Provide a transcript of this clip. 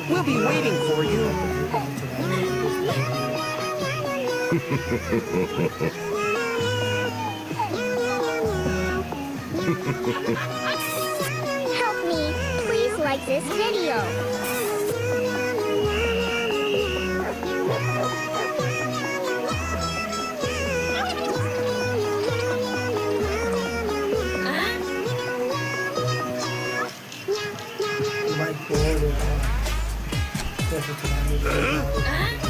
We'll be waiting for you. Help me. Please like this video. My God.